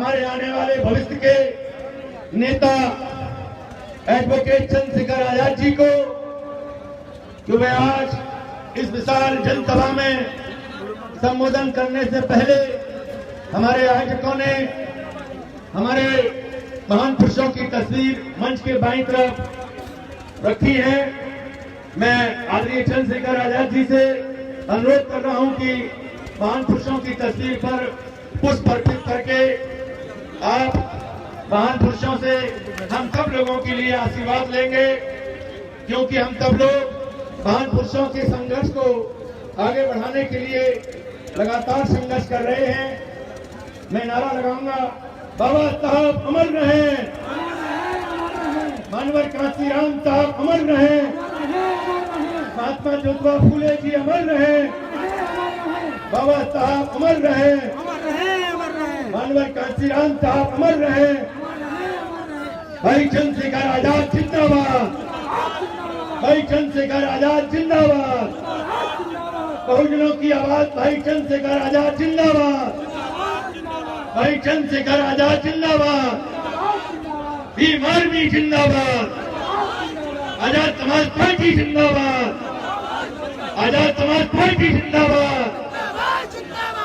हमारे आने वाले भविष्य के नेता एडवोकेट चंद्रशेखर आजाद जी को कि वे आज इस विशाल जनसभा में संबोधन करने से पहले हमारे आयोजकों ने हमारे महान पुरुषों की तस्वीर मंच के बाईं तरफ रखी है। मैं आदरणीय चंद्रशेखर आजाद जी से अनुरोध कर रहा हूं कि महान पुरुषों की तस्वीर पर पुष्प अर्पित करके आप महान पुरुषों से हम सब लोगों के लिए आशीर्वाद लेंगे, क्योंकि हम सब लोग महान पुरुषों के संघर्ष को आगे बढ़ाने के लिए लगातार संघर्ष कर रहे हैं। मैं नारा लगाऊंगा, बाबा साहब अमर रहें, मानवर कांशीराम साहब अमर रहें, महात्मा ज्योतिबा फूले जी अमर रहें, बाबा साहब अमर रहें, मानवर कांशीराम साहब अमर रहें, भाई चंद्रशेखर आजाद जिंदाबाद, भाई चंद्रशेखर आजाद जिंदाबाद, बहुजनों की आवाज भाई चंद्रशेखर आजाद जिंदाबाद, भाई चंद्रशेखर आजाद जिंदाबाद, भीम आर्मी जिंदाबाद, आजाद समाज पार्टी जिंदाबाद, आजाद समाज पार्टी जिंदाबाद,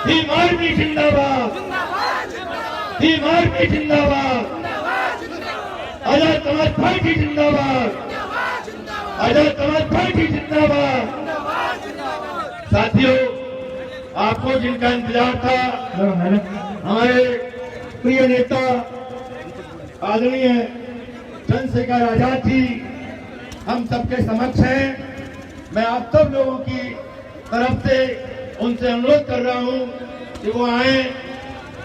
भीम आर्मी जिंदाबाद, भीम आर्मी जिंदाबाद, आजाद समाज पार्टी जिंदाबाद, आजाद समाज पार्टी जिंदाबाद। साथियों, आपको जिनका इंतजार था, हमारे प्रिय नेता आदरणीय चंद्रशेखर आजाद जी हम सबके समक्ष हैं। मैं आप सब लोगों की तरफ से उनसे अनुरोध कर रहा हूं कि वो आए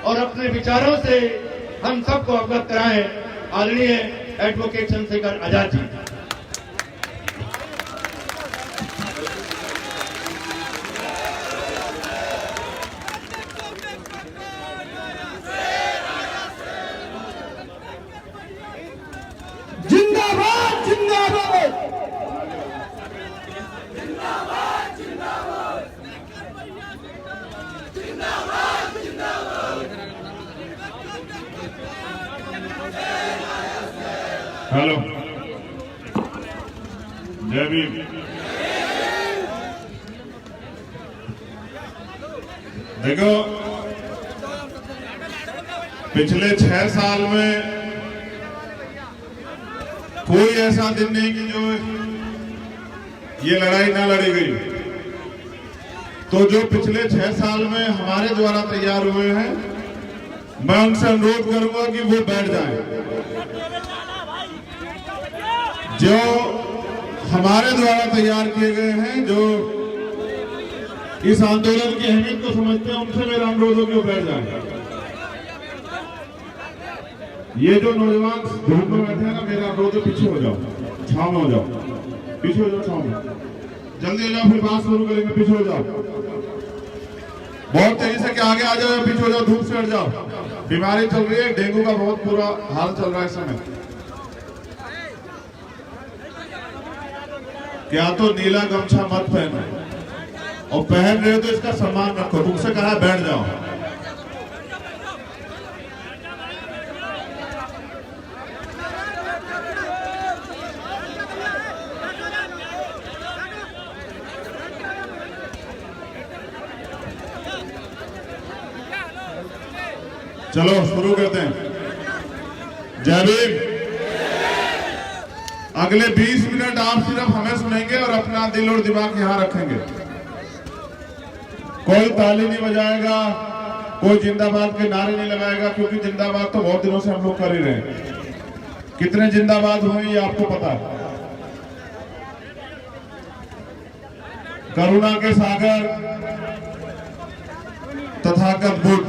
और अपने विचारों से हम सबको अवगत कराएं। आदरणीय एडवोकेट चंद्रशेखर आजाद जी। जिंदाबाद जिंदाबाद जिंदाबाद जिंदाबाद जिंदाबाद जिंदाबाद। हेलो, जय भीम। देखो, पिछले 6 साल में कोई ऐसा दिन नहीं कि जो ये लड़ाई ना लड़ी गई। तो जो पिछले 6 साल में हमारे द्वारा तैयार हुए हैं, मैं उनसे अनुरोध करूंगा कि वो बैठ जाएं। जो हमारे द्वारा तैयार किए गए हैं, जो इस आंदोलन की अहमियत को समझते हैं, उनसे मेरा अनुरोध हो कि वो बैठ जाएं। ये जो नौजवान धूप में बैठे हैं ना, मेरा अनुरोध है पीछे हो जाओ, छांव में हो जाओ, पीछे हो जाओ, छांव में जल्दी हो जाओ, फिर बात शुरू करेंगे। पीछे हो जाओ, बहुत तेजी से क्या आगे आ जाओ, पीछे हो जाओ, धूप से हट जाओ। बीमारी चल रही है, डेंगू का बहुत बुरा हाल चल रहा है इस समय। क्या तो नीला गमछा मत पहनो, और पहन रहे हो तो इसका सम्मान रखो। तुमसे कहा बैठ जाओ। चलो शुरू करते हैं। जय भीम। अगले 20 मिनट आप सिर्फ हमें सुनेंगे और अपना दिल और दिमाग यहां रखेंगे। कोई ताली नहीं बजाएगा, कोई जिंदाबाद के नारे नहीं लगाएगा, क्योंकि जिंदाबाद तो बहुत दिनों से हम लोग कर ही रहे हैं। कितने जिंदाबाद हुए ये आपको पता है। करुणा के सागर तथागत बुद्ध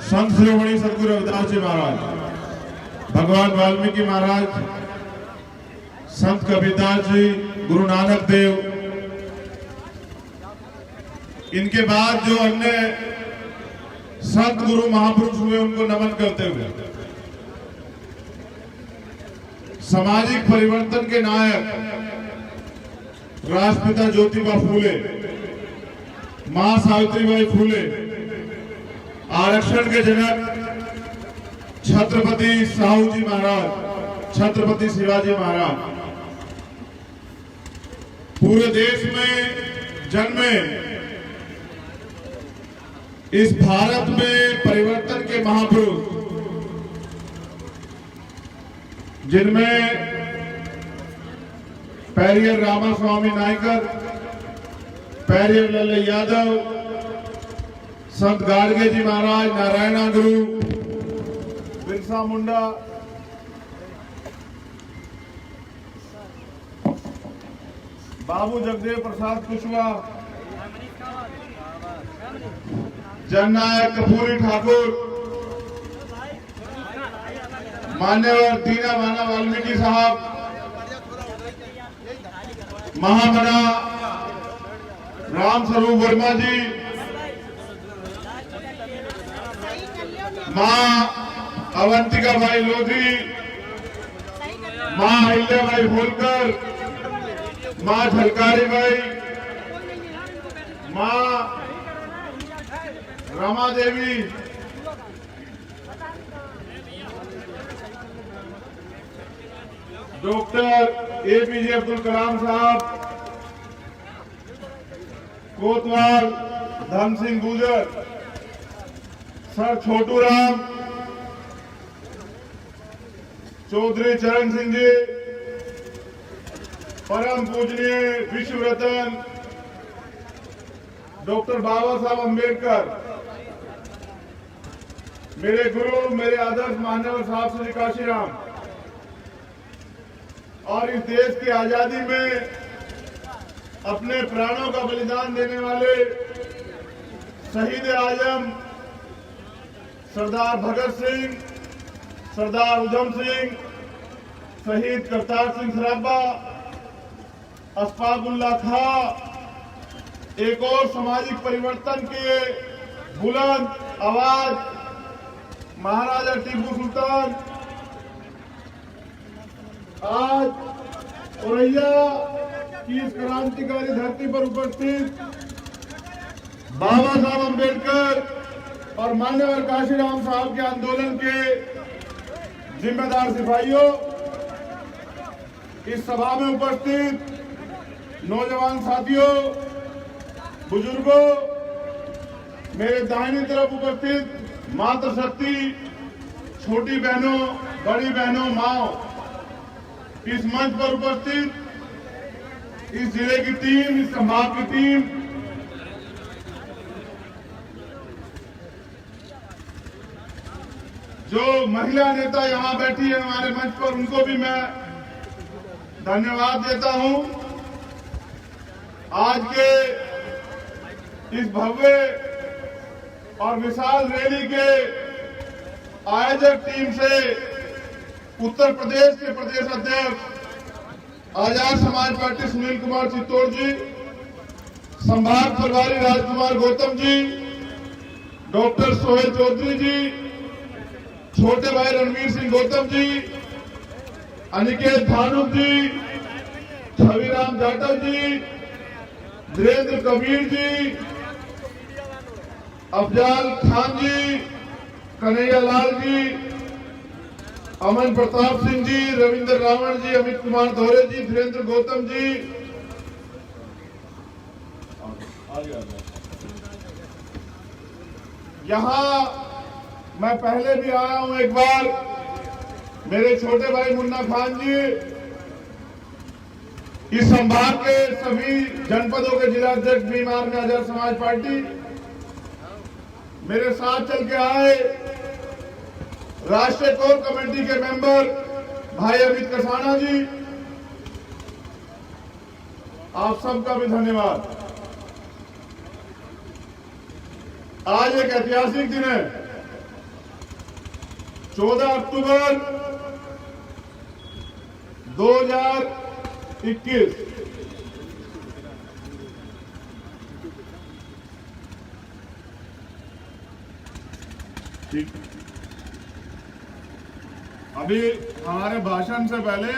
संत शिरोमणि सदगुरु रविदास जी महाराज, भगवान वाल्मीकि महाराज, संत कबीरदास जी, गुरु नानक देव, इनके बाद जो अन्य संत गुरु महापुरुष हुए उनको नमन करते हुए सामाजिक परिवर्तन के नायक राष्ट्रपिता ज्योतिबा फूले, मां सावित्रीबाई फूले, आरक्षण के जनक छत्रपति साहू जी महाराज, छत्रपति शिवाजी महाराज पूरे देश में जन्मे, इस भारत में परिवर्तन के महापुरुष, जिनमें पेरियर रामास्वामी नायकर, पेरियर लल्लू यादव, संत गाडगे जी महाराज, नारायणा गुरु, बिरसा मुंडा, बाबू जगदेव प्रसाद कुशवाहा, जननायक कपूरी ठाकुर, मान्यवर दीना माना वाल्मीकि साहब, महामना राम स्वरूप वर्मा जी, मां अवंतिका भाई लोधी, मां अहिल्या भाई होलकर, मां झलकारी भाई, मां रमा देवी, डॉक्टर एपीजे अब्दुल कलाम साहब, कोतवाल धन सिंह गुजर, सर छोटू राम, चौधरी चरण सिंह जी, परम पूजनीय विश्व रत्न डॉक्टर बाबा साहब अम्बेडकर, मेरे गुरु, मेरे आदर्श मान्यवर साहब श्री काशीराम, और इस देश की आजादी में अपने प्राणों का बलिदान देने वाले शहीद आजम सरदार भगत सिंह, सरदार उधम सिंह, शहीद करतार सिंह सराबा, अशफाकुल्लाह खां, एक और सामाजिक परिवर्तन के बुलंद आवाज महाराजा टीपू सुल्तान, आज औरैया की इस क्रांतिकारी धरती पर उपस्थित बाबा साहब अम्बेडकर और मान्यवर काशीराम साहब के आंदोलन के जिम्मेदार सिपाहियों, इस सभा में उपस्थित नौजवान साथियों, बुजुर्गों, मेरे दाहिनी तरफ उपस्थित मातृशक्ति, छोटी बहनों, बड़ी बहनों, माओ, इस मंच पर उपस्थित इस जिले की टीम, इस संभाग की टीम, जो महिला नेता यहां बैठी है हमारे मंच पर, उनको भी मैं धन्यवाद देता हूं। आज के इस भव्य और विशाल रैली के आयोजक टीम से उत्तर प्रदेश के प्रदेश अध्यक्ष आजाद समाज पार्टी सुनील कुमार चित्तौड़ जी, संभाग प्रभारी राजकुमार गौतम जी, डॉक्टर सोहेल चौधरी जी, छोटे भाई रणवीर सिंह गौतम जी, अनिकेत भानु जी, छविराम जाटव जी, धीरेन्द्र कबीर जी, अफजाल खान जी, कन्हैया लाल जी, अमन प्रताप सिंह जी, रविंद्र रावण जी, अमित कुमार धौरे जी, धीरेन्द्र गौतम जी, यहां मैं पहले भी आया हूं एक बार, मेरे छोटे भाई मुन्ना खान जी, इस संभाग के सभी जनपदों के जिलाध्यक्ष बीमार में आजाद समाज पार्टी, मेरे साथ चल के आए राष्ट्रीय कोर कमेटी के मेंबर भाई अमित कसाना जी, आप सबका भी धन्यवाद। आज एक ऐतिहासिक दिन है, 14 अक्टूबर 2021। ठीक, अभी हमारे भाषण से पहले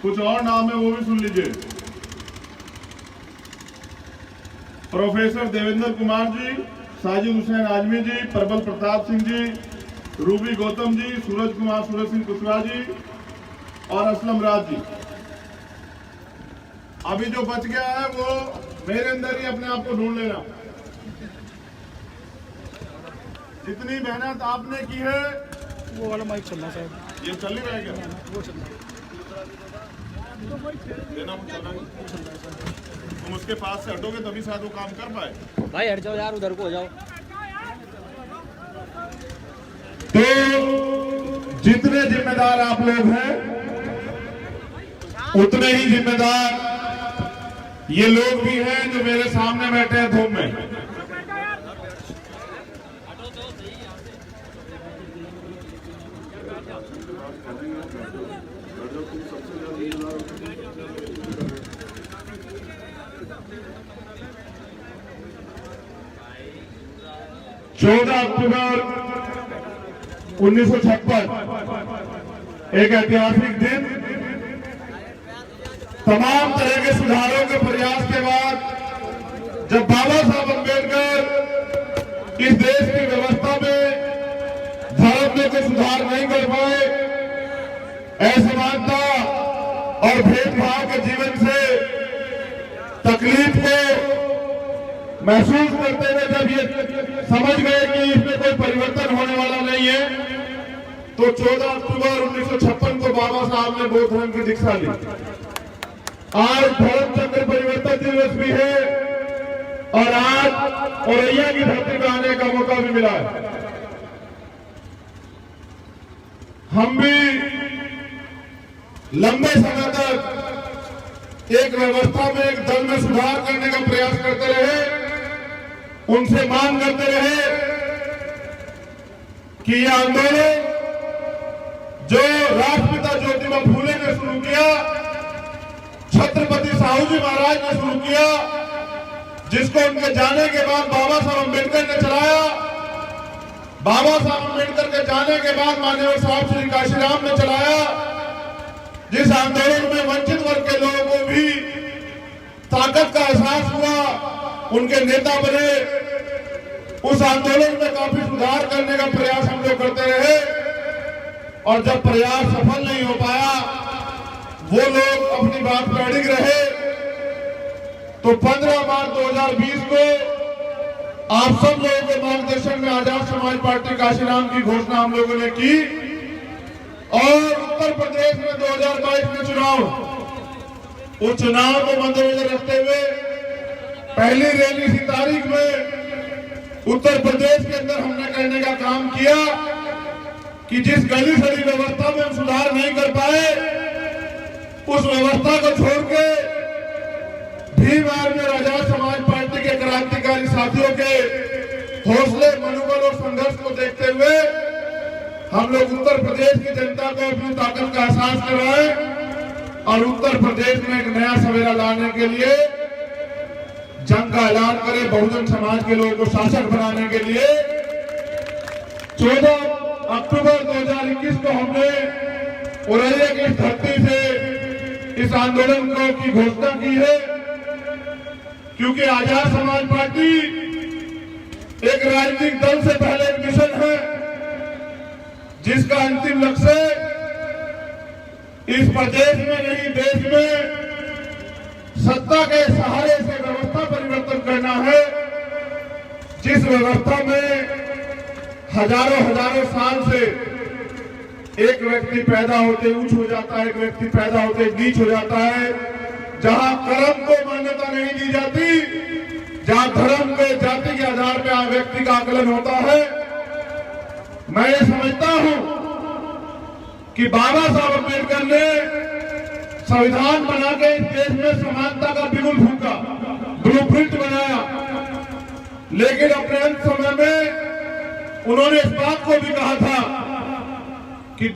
कुछ और नाम है, वो भी सुन लीजिए। प्रोफेसर देवेंद्र कुमार जी, साजिद हुसैन आजमी जी, प्रबल प्रताप सिंह जी, रूबी गौतम जी, सूरज कुमार सूरज सिंह कुशवाहा जी और असलम राज जी। अभी जो बच गया है वो मेरे अंदर ही अपने आप को ढूंढ लेना। जितनी मेहनत आपने की है वो वाला माइक चलना शायद, ये चल ही रहा है क्या? वो चलना देना वो चल रहा है। तुम उसके पास से हटोगे तभी शायद वो काम कर पाए। भाई हट जाओ यार, उधर को हो जाओ। तो जितने जिम्मेदार आप लोग हैं उतने ही जिम्मेदार ये लोग भी हैं जो मेरे सामने बैठे हैं धूम में। चौदह अक्टूबर 1956 एक ऐतिहासिक दिन। तमाम तरह के सुधारों के प्रयास के बाद जब बाबा साहब अम्बेडकर इस देश की व्यवस्था में धर्म में कोई सुधार नहीं कर पाए, असमानता और भेदभाव के जीवन से तकलीफ को महसूस करते हुए जब ये समझ गए कि इसमें कोई परिवर्तन होने वाला नहीं है, तो 14 अक्टूबर 1956 को बाबा साहब ने बौद्ध धर्म की दीक्षा ली। आज धर्म चक्र परिवर्तन दिवस भी है और आज औरैया की धरती पर आने का मौका भी मिला है। हम भी लंबे समय तक एक व्यवस्था में, एक दल में सुधार करने का प्रयास करते रहे, उनसे मांग करते रहे कि यह आंदोलन जो राष्ट्रपिता ज्योतिबा फूले ने शुरू किया, छत्रपति साहू जी महाराज ने शुरू किया, जिसको उनके जाने के बाद बाबा साहब अम्बेडकर ने चलाया, बाबा साहब अम्बेडकर के जाने के बाद माननीय साहब श्री काशीराम ने चलाया, जिस आंदोलन में वंचित वर्ग के लोगों को भी ताकत का एहसास हुआ, उनके नेता बने, उस आंदोलन में काफी सुधार करने का प्रयास हम लोग करते रहे। और जब प्रयास सफल नहीं हो पाया, वो लोग अपनी बात पर अड़िग रहे, तो 15 मार्च 2020 को आप सब लोगों के मार्गदर्शन में आजाद समाज पार्टी काशीराम की घोषणा हम लोगों ने की और उत्तर प्रदेश में 2022 में चुनाव, उस चुनाव को मद्देनजर रखते हुए पहली रैली इसी तारीख में उत्तर प्रदेश के अंदर हमने करने का काम किया कि जिस गली सड़ी व्यवस्था में हम सुधार नहीं कर पाए, उस व्यवस्था को छोड़ के भीम आर्मी और आजाद समाज पार्टी के क्रांतिकारी साथियों के हौसले, मनोबल और संघर्ष को देखते हुए हम लोग उत्तर प्रदेश की जनता को अपनी ताकत का एहसास कराएं और उत्तर प्रदेश में एक नया सवेरा लाने के लिए जंग का ऐलान करें। बहुजन समाज के लोगों को शासक बनाने के लिए 14 अक्टूबर 2021 को हमने औरैया की धरती से इस आंदोलन की घोषणा की है, क्योंकि आजाद समाज पार्टी एक राजनीतिक दल से पहले एक मिशन है, जिसका अंतिम लक्ष्य इस प्रदेश में नहीं देश में सत्ता के सहारे से व्यवस्था परिवर्तन करना है, जिस व्यवस्था में हजारों साल से एक व्यक्ति पैदा होते ऊंच हो जाता है, एक व्यक्ति पैदा होते नीच हो जाता है, जहां कर्म को मान्यता नहीं दी जाती, जहां धर्म के, जाति के आधार पर व्यक्ति का आकलन होता है। मैं ये समझता हूं कि बाबा साहब अम्बेडकर ने संविधान बना के इस देश में समानता का बिगुल फूंका, ब्लूप्रिंट बनाया, लेकिन अपने अंत समय में उन्होंने इस बात को भी कहा था कि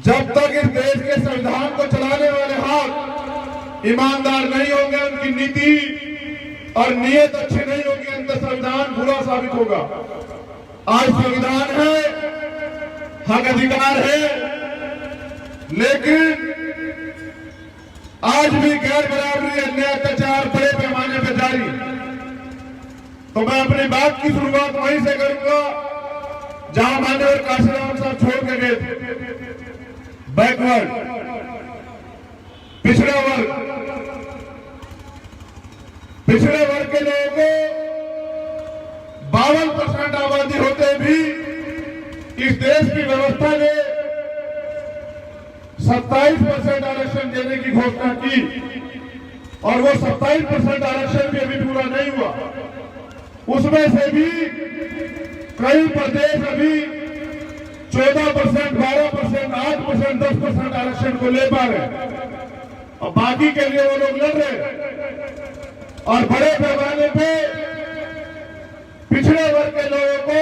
जब तक इस देश के संविधान को चलाने वाले हाथ ईमानदार नहीं होंगे, उनकी नीति और नीयत अच्छी नहीं होगी, अंदर संविधान बुरा साबित होगा। आज संविधान है, हक अधिकार है, लेकिन आज भी गैर बराबरी, अन्याय, अत्याचार बड़े पैमाने पर जारी। तो मैं अपनी बात की शुरुआत वहीं से करूंगा जहां माननीय काशीराम साहब छोड़ के गए थे। बैकवर्ड, पिछड़ा वर्ग, पिछड़े वर्ग के लोगों को 52% आबादी होते भी इस देश की व्यवस्था ने 27% आरक्षण देने की घोषणा की और वो 27% आरक्षण भी अभी पूरा नहीं हुआ। उसमें से भी कई प्रदेश अभी 14%, 12%, 8%, 10% आरक्षण को ले पा रहे और बाकी के लिए वो लोग लड़ रहे। और बड़े पैमाने पे पिछड़े वर्ग के लोगों को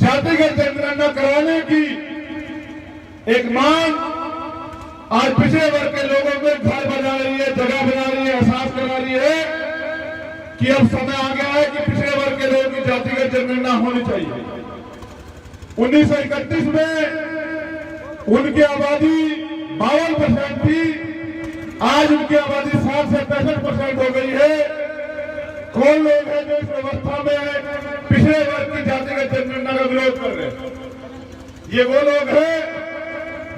जातिगत जनगणना कराने की एक मांग आज पिछड़े वर्ग के लोगों में घर बना रही है, जगह बना रही है, एहसास करा रही है कि अब समय आ गया है कि पिछड़े वर्ग के लोगों की जातिगत जनगणना होनी चाहिए। 1931 में उनकी आबादी 52% थी, आज उनकी आबादी 60 से 65% हो गई है। कौन लोग हैं जो इस व्यवस्था में पिछड़े वर्ग की जातिगत जनगणना का विरोध कर रहे हैं? ये वो लोग हैं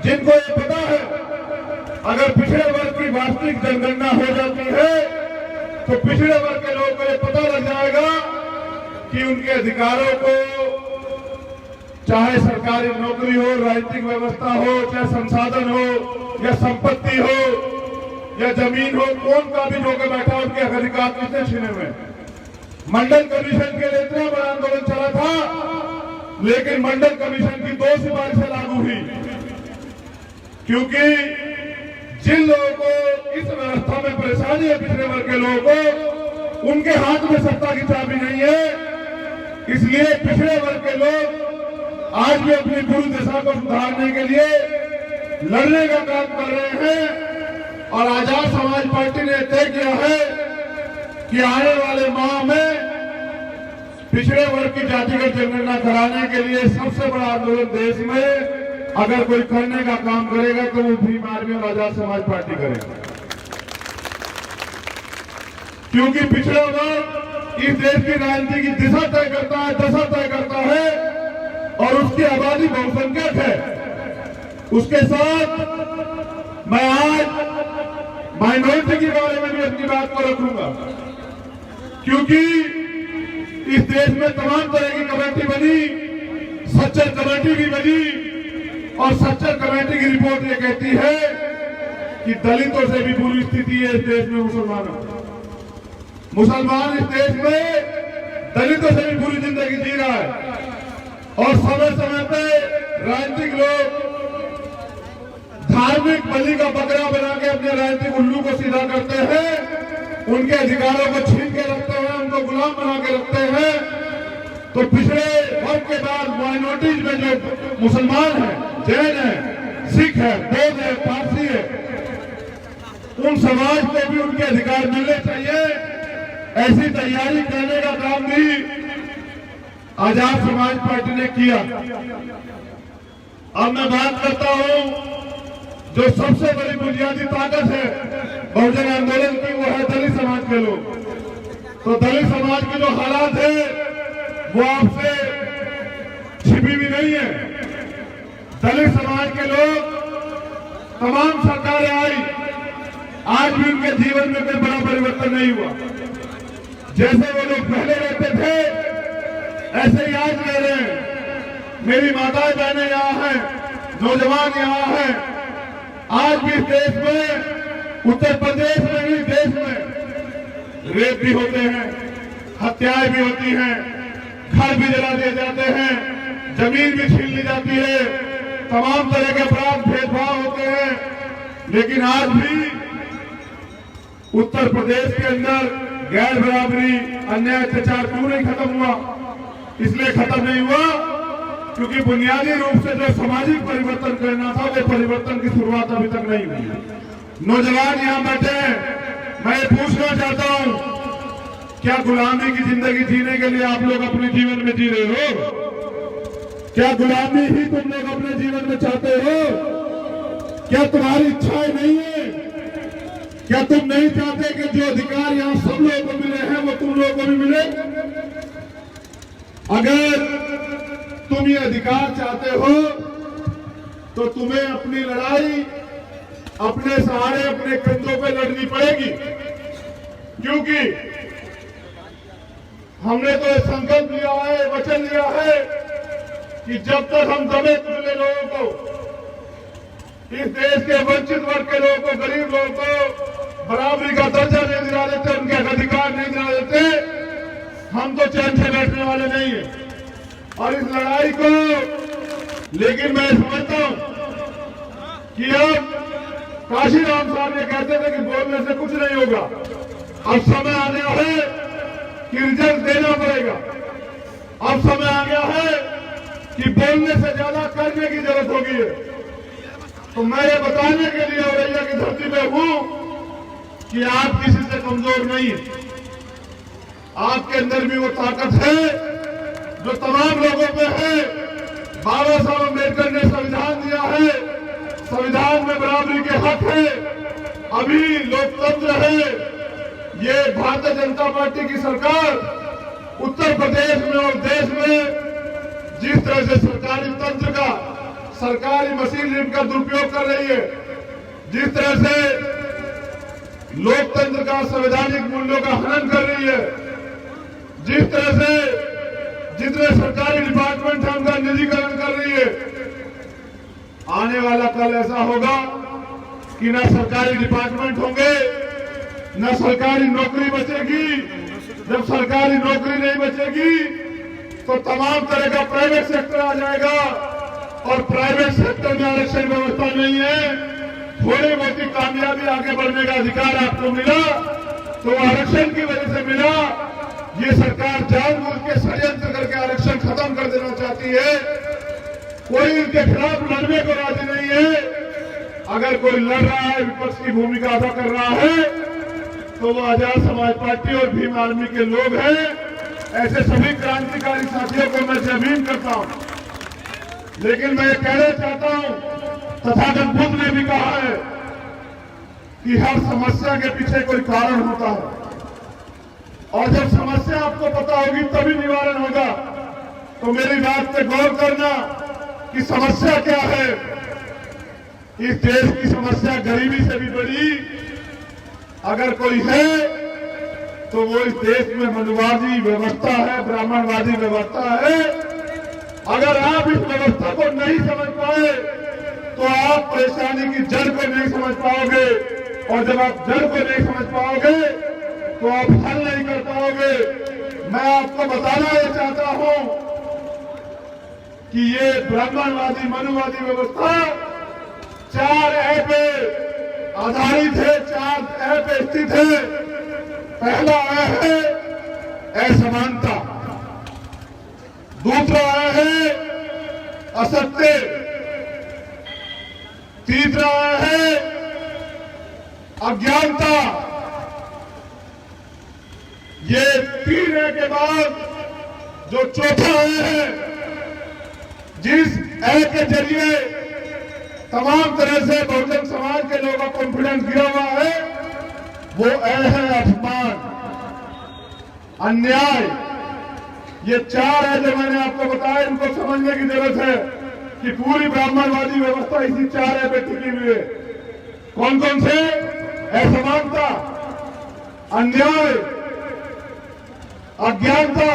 जिनको ये पता है अगर पिछड़े वर्ग की वास्तविक जनगणना हो जाती है तो पिछड़े वर्ग के लोगों को ये पता लग जाएगा कि उनके अधिकारों को, चाहे सरकारी नौकरी हो, राजनीतिक व्यवस्था हो, चाहे संसाधन हो या संपत्ति हो या जमीन हो, कौन का भी होकर बैठा उनके अधिकार किसने छीने हुए। मंडल कमीशन के लिए इतना बड़ा आंदोलन चला था, लेकिन मंडल कमीशन की 2 सिफारिशें लागू हुई, क्योंकि जिन लोगों को इस व्यवस्था में परेशानी है, पिछड़े वर्ग के लोगों को, उनके हाथ में सत्ता की चाबी नहीं है। इसलिए पिछड़े वर्ग के लोग आज भी अपनी पूरी दिशा को सुधारने के लिए लड़ने का काम कर रहे हैं और आजाद समाज पार्टी ने तय किया है कि आने वाले माह में पिछड़े वर्ग की जातिगत जनगणना कराने के लिए सबसे बड़ा आंदोलन देश में अगर कोई करने का काम करेगा तो वो भीम आर्मी और आजाद समाज पार्टी करेगा, क्योंकि पिछड़ा वर्ग इस देश की राजनीति की दिशा तय करता है, दशा तय करता है और उसकी आबादी बहुसंख्यक है। उसके साथ मैं आज माइनॉरिटी के बारे में भी अपनी बात को रखूंगा, क्योंकि इस देश में तमाम तरह की कमेटी बनी, सच्चर कमेटी भी बनी और सच्चर कमेटी की रिपोर्ट ये कहती है कि दलितों से भी बुरी स्थिति है इस देश में। मुसलमान इस देश में दलितों से भी बुरी जिंदगी जी रहा है और समय समय पे राजनीतिक लोग धार्मिक बलि का बकरा बना के अपने राजनीतिक उल्लू को सीधा करते हैं, उनके अधिकारों को छीन के रखते हैं, उनको गुलाम बना के रखते हैं। तो पिछड़े वर्ग के बाद माइनॉरिटीज में जो मुसलमान हैं, जैन है, सिख है, बौद्ध है, पारसी है, उन समाज को भी उनके अधिकार मिलने चाहिए। ऐसी तैयारी करने का काम भी आजाद समाज पार्टी ने किया। अब मैं बात करता हूं जो सबसे बड़ी बुनियादी ताकत है बहुजन आंदोलन की, वो है दलित समाज के लोग। तो दलित समाज के जो हालात है वो आपसे छिपी भी नहीं है। दलित समाज के लोग, तमाम सरकारें आई, आज भी उनके जीवन में कोई बड़ा परिवर्तन नहीं हुआ। जैसे वो लोग पहले रहते थे ऐसे ही आज रह रहे हैं। मेरी माताएं बहनें यहाँ हैं, नौजवान यहाँ हैं। आज भी इस देश में, उत्तर प्रदेश में भी, देश में रेप भी होते हैं, हत्याएं भी होती हैं, घर भी जला दिए जाते हैं, जमीन भी छीन ली जाती है, तमाम तरह के अपराध, भेदभाव होते हैं। लेकिन आज भी उत्तर प्रदेश के अंदर गैर बराबरी, अन्याय, अत्याचार क्यों नहीं खत्म हुआ? इसलिए खत्म नहीं हुआ क्योंकि बुनियादी रूप से जो सामाजिक परिवर्तन करना था वो परिवर्तन की शुरुआत अभी तक नहीं हुई। नौजवान यहाँ बैठे हैं, मैं पूछना चाहता हूँ, क्या गुलामी की जिंदगी जीने के लिए आप लोग अपने जीवन में जी रहे हो? क्या गुलामी ही तुम लोग अपने जीवन में चाहते हो? क्या तुम्हारी इच्छाएं नहीं है क्या तुम नहीं चाहते कि जो अधिकार यहां सब लोगों को मिले हैं वो तुम लोगों को भी मिले? अगर तुम ये अधिकार चाहते हो तो तुम्हें अपनी लड़ाई अपने सहारे अपने कंधों पे लड़नी पड़ेगी, क्योंकि हमने तो संकल्प लिया है, वचन लिया है कि जब तक हम दबे कुचले लोगों को, इस देश के वंचित वर्ग के लोगों को, गरीब लोगों को बराबरी का दर्जा नहीं दिला देते, उनके अधिकार नहीं दिला देते, हम तो चैन से बैठने वाले नहीं है। और इस लड़ाई को, लेकिन मैं समझता हूं कि अब काशीराम साहब ये कहते थे कि बोलने से कुछ नहीं होगा, अब समय आ गया है कि रिजल्ट देना पड़ेगा। अब समय आ गया है कि बोलने से ज्यादा करने की जरूरत होगी है। तो मैं ये बताने के लिए औरैया की धरती पे हूं कि आप किसी से कमजोर नहीं है, आपके अंदर भी वो ताकत है जो तमाम लोगों पे है। बाबा साहब अम्बेडकर ने संविधान दिया है, संविधान में बराबरी के हक है, अभी लोकतंत्र है। ये भारतीय जनता पार्टी की सरकार उत्तर प्रदेश में और देश में जिस तरह से सरकारी तंत्र का, सरकारी मशीनरी का दुरुपयोग कर रही है, जिस तरह से लोकतंत्र का, संवैधानिक मूल्यों का हनन कर रही है, जिस तरह से जितने सरकारी डिपार्टमेंट है उनका निजीकरण कर रही है, आने वाला कल ऐसा होगा कि न सरकारी डिपार्टमेंट होंगे, न सरकारी नौकरी बचेगी। जब सरकारी नौकरी नहीं बचेगी तो तमाम तरह का प्राइवेट सेक्टर आ जाएगा, और प्राइवेट सेक्टर में आरक्षण व्यवस्था नहीं है। थोड़ी बहुत कामयाबी आगे बढ़ने का अधिकार आपको मिला तो आरक्षण की वजह से मिला। ये सरकार जानबूझ के षड्यंत्र करके आरक्षण खत्म कर देना चाहती है। कोई इनके खिलाफ लड़ने को राजी नहीं है। अगर कोई लड़ रहा है, विपक्ष की भूमिका अदा कर रहा है, तो वो आजाद समाज पार्टी और भीम आर्मी के लोग हैं। ऐसे सभी क्रांतिकारी साथियों को मैं जमीन करता हूं। लेकिन मैं ये कहना चाहता हूं, तथागत बुद्ध ने भी कहा है कि हर समस्या के पीछे कोई कारण होता है, और जब समस्या आपको पता होगी तभी निवारण होगा। तो मेरी बात पे गौर करना कि समस्या क्या है। इस देश की समस्या गरीबी से भी बड़ी अगर कोई है तो वो इस देश में मनुवादी व्यवस्था है, ब्राह्मणवादी व्यवस्था है। अगर आप इस व्यवस्था को नहीं समझ पाए तो आप परेशानी की जड़ को नहीं समझ पाओगे, और जब आप जड़ को नहीं समझ पाओगे तो आप हल नहीं कर पाओगे। मैं आपको बताना ये चाहता हूं कि ये ब्राह्मणवादी मनुवादी व्यवस्था 4 ए पे आधारित है, 4 ए पे स्थित है। पहला ए है असमानता, दूसरा ए है असत्य, तीसरा ए है अज्ञानता। ये 3 ए के बाद जो चौथा ए है, जिस ए के जरिए तमाम तरह से बहुजन समाज के लोगों का कॉन्फिडेंस गिरा हुआ है, वो ए है अपमान, अन्याय। ये 4 है जो मैंने आपको बताया, इनको समझने की जरूरत है कि पूरी ब्राह्मणवादी व्यवस्था इसी 4 ए पे टिकी हुई है। कौन कौन से? असमानता, अन्याय, अज्ञानता,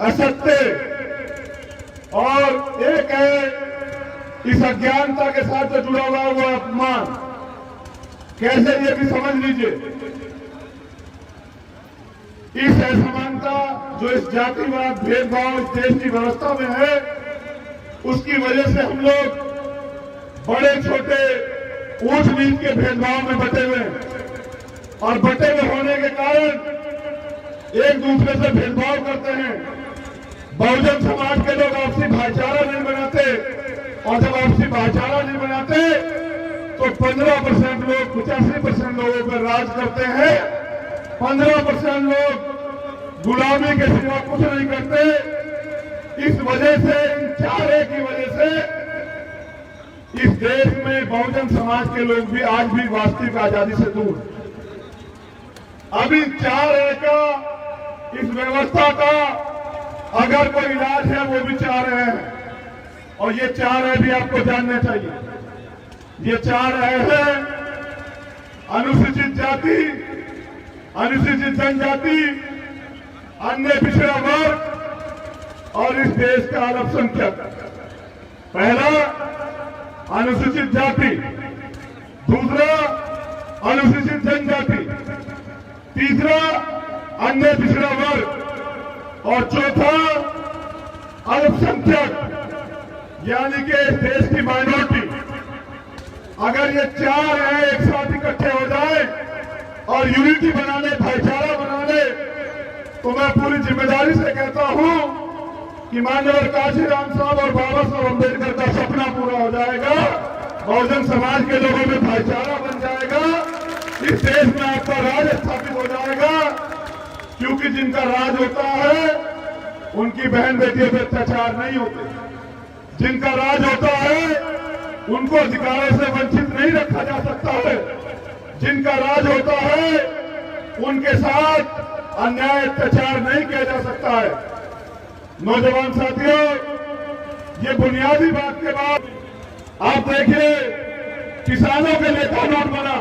असत्य, और एक है इस अज्ञानता के साथ जो जुड़ा हुआ है वो अपमान। कैसे, ये भी समझ लीजिए। इस असमानता जो इस जातिवाद भेदभाव इस देश की व्यवस्था में है, उसकी वजह से हम लोग बड़े छोटे ऊंच नीच के भेदभाव में बटे हुए हैं, और बटे हुए होने के कारण एक दूसरे से भेदभाव करते हैं। बहुजन समाज के लोग आपसी भाईचारा नहीं बनाते, और जब आपसी भाईचारा नहीं बनाते तो 15% लोग 85% लोगों पर राज करते हैं। 15% लोग गुलामी के सिवा कुछ नहीं करते। इस वजह से, इन 4 की वजह से इस देश में बहुजन समाज के लोग भी आज भी वास्तविक आजादी से दूर हैं। अभी 4A का, इस व्यवस्था का अगर कोई इलाज है वो भी 4A है, और ये 4A भी आपको जानने चाहिए। ये 4A है अनुसूचित जाति, अनुसूचित जनजाति, अन्य पिछड़ा वर्ग और इस देश का अल्पसंख्यक। पहला अनुसूचित जाति, दूसरा अनुसूचित जनजाति, तीसरा अन्य पिछड़ा वर्ग और चौथा अल्पसंख्यक, यानी कि इस देश की माइनॉरिटी। अगर ये 4A एक साथ इकट्ठे हो जाए और यूनिटी बनाने, भाईचारा बनाने, तो मैं पूरी जिम्मेदारी से कहता हूं कि माननीय काशीराम साहब और बाबा साहब अम्बेडकर का सपना पूरा हो जाएगा। बहुजन समाज के लोगों में भाईचारा बन जाएगा, इस देश में आपका राज स्थापित हो जाएगा। क्योंकि जिनका राज होता है उनकी बहन बेटियों पर अत्याचार नहीं होते, जिनका राज होता है उनको अधिकारों से वंचित नहीं रखा जा सकता है, जिनका राज होता है उनके साथ अन्याय अत्याचार नहीं किया जा सकता है। नौजवान साथियों, ये बुनियादी बात के बाद आप देखिए किसानों के लिए कानून बना।